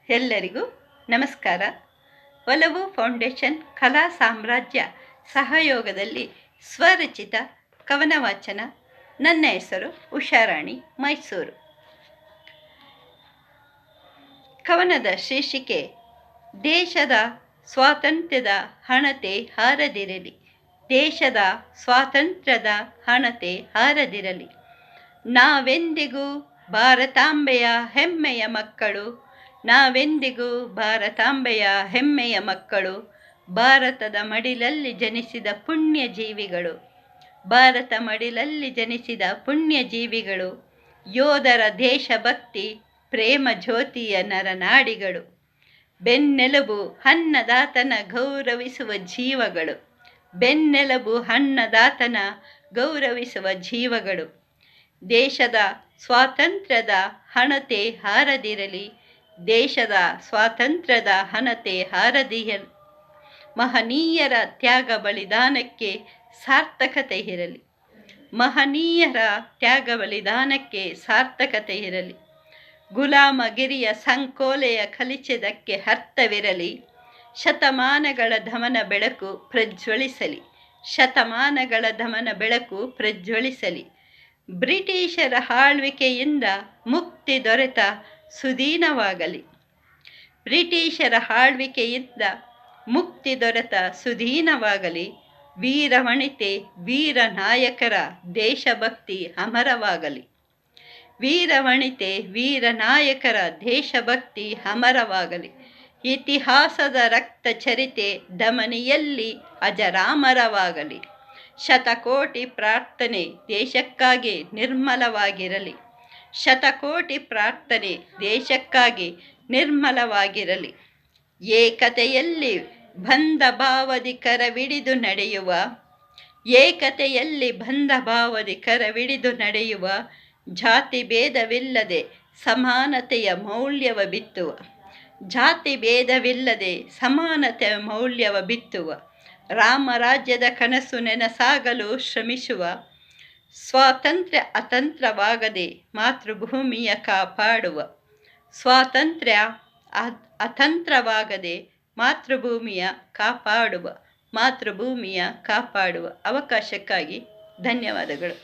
ಎಲ್ಲರಿಗೂ ನಮಸ್ಕಾರ. ಒಲವು ಫೌಂಡೇಶನ್ ಕಲಾ ಸಾಮ್ರಾಜ್ಯ ಸಹಯೋಗದಲ್ಲಿ ಸ್ವರಚಿತ ಕವನ ವಾಚನ. ನನ್ನ ಹೆಸರು ಉಷಾರಾಣಿ, ಮೈಸೂರು. ಕವನದ ಶೀರ್ಷಿಕೆ: ದೇಶದ ಸ್ವಾತಂತ್ರ್ಯದ ಹಣತೆ ಹಾರದಿರಲಿ. ದೇಶದ ಸ್ವಾತಂತ್ರ್ಯದ ಹಣತೆ ಹಾರದಿರಲಿ. ನಾವೆಂದಿಗೂ ಭಾರತಾಂಬೆಯ ಹೆಮ್ಮೆಯ ಮಕ್ಕಳು. ನಾವೆಂದಿಗೂ ಭಾರತಾಂಬೆಯ ಹೆಮ್ಮೆಯ ಮಕ್ಕಳು. ಭಾರತದ ಮಡಿಲಲ್ಲಿ ಜನಿಸಿದ ಪುಣ್ಯ ಜೀವಿಗಳು. ಭಾರತ ಮಡಿಲಲ್ಲಿ ಜನಿಸಿದ ಪುಣ್ಯ ಜೀವಿಗಳು. ಯೋಧರ ದೇಶಭಕ್ತಿ ಪ್ರೇಮ ಜ್ಯೋತಿಯ ನರನಾಡಿಗಳು. ಬೆನ್ನೆಲುಬು ಅನ್ನದಾತನ ಗೌರವಿಸುವ ಜೀವಗಳು. ಬೆನ್ನೆಲುಬು ಅನ್ನದಾತನ ಗೌರವಿಸುವ ಜೀವಗಳು. ದೇಶದ ಸ್ವಾತಂತ್ರ್ಯದ ಹಣತೆ ಹಾರದಿರಲಿ. ದೇಶದ ಸ್ವಾತಂತ್ರ್ಯದ ಹಣತೆ ಹಾರದಿರಲಿ. ಮಹನೀಯರ ತ್ಯಾಗ ಬಲಿದಾನಕ್ಕೆ ಸಾರ್ಥಕತೆ ಇರಲಿ. ಮಹನೀಯರ ತ್ಯಾಗ ಬಲಿದಾನಕ್ಕೆ ಸಾರ್ಥಕತೆ ಇರಲಿ. ಗುಲಾಮಗಿರಿಯ ಸಂಕೋಲೆಯ ಕಲಿಚೆದಕ್ಕೆ ಅರ್ಥವಿರಲಿ. ಶತಮಾನಗಳ ಧಮನ ಬೆಳಕು ಪ್ರಜ್ವಲಿಸಲಿ. ಶತಮಾನಗಳ ಧಮನ ಬೆಳಕು ಪ್ರಜ್ವಲಿಸಲಿ. ಬ್ರಿಟಿಷರ ಆಳ್ವಿಕೆಯಿಂದ ಮುಕ್ತಿ ದೊರೆತ ಸುದೀನವಾಗಲಿ. ಬ್ರಿಟಿಷರ ಆಳ್ವಿಕೆಯಿಂದ ಮುಕ್ತಿ ದೊರೆತ ಸುದೀನವಾಗಲಿ. ವೀರವನಿತೆ ವೀರ ನಾಯಕರ ದೇಶಭಕ್ತಿ ಅಮರವಾಗಲಿ. ವೀರವನಿತೆ ವೀರ ನಾಯಕರ ದೇಶಭಕ್ತಿ ಅಮರವಾಗಲಿ. ಇತಿಹಾಸದ ರಕ್ತ ಚರಿತೆ ಧಮನಿಯಲ್ಲಿ ಅಜರಾಮರವಾಗಲಿ. ಶತಕೋಟಿ ಪ್ರಾರ್ಥನೆ ದೇಶಕ್ಕಾಗಿ ನಿರ್ಮಲವಾಗಿರಲಿ. ಶತಕೋಟಿ ಪ್ರಾರ್ಥನೆ ದೇಶಕ್ಕಾಗಿ ನಿರ್ಮಲವಾಗಿರಲಿ. ಏಕತೆಯಲ್ಲಿ ಬಂಧ ಭಾವದಿ ಕರವಿಡಿದು ನಡೆಯುವ. ಏಕತೆಯಲ್ಲಿ ಬಂಧ ಭಾವದಿ ಕರವಿಡಿದು ನಡೆಯುವ. ಜಾತಿ ಭೇದವಿಲ್ಲದೆ ಸಮಾನತೆಯ ಮೌಲ್ಯವ ಬಿತ್ತುವ. ಜಾತಿ ಭೇದವಿಲ್ಲದೆ ಸಮಾನತೆಯ ಮೌಲ್ಯವ ಬಿತ್ತುವ. ರಾಮರಾಜ್ಯದ ಕನಸು ನನಸಾಗಲು ಶ್ರಮಿಸುವ. ಸ್ವಾತಂತ್ರ್ಯ ಅತಂತ್ರವಾಗದೆ ಮಾತೃಭೂಮಿಯ ಕಾಪಾಡುವ. ಸ್ವಾತಂತ್ರ್ಯ ಅತಂತ್ರವಾಗದೆ ಮಾತೃಭೂಮಿಯ ಕಾಪಾಡುವ. ಮಾತೃಭೂಮಿಯ ಕಾಪಾಡುವ. ಅವಕಾಶಕ್ಕಾಗಿ ಧನ್ಯವಾದಗಳು.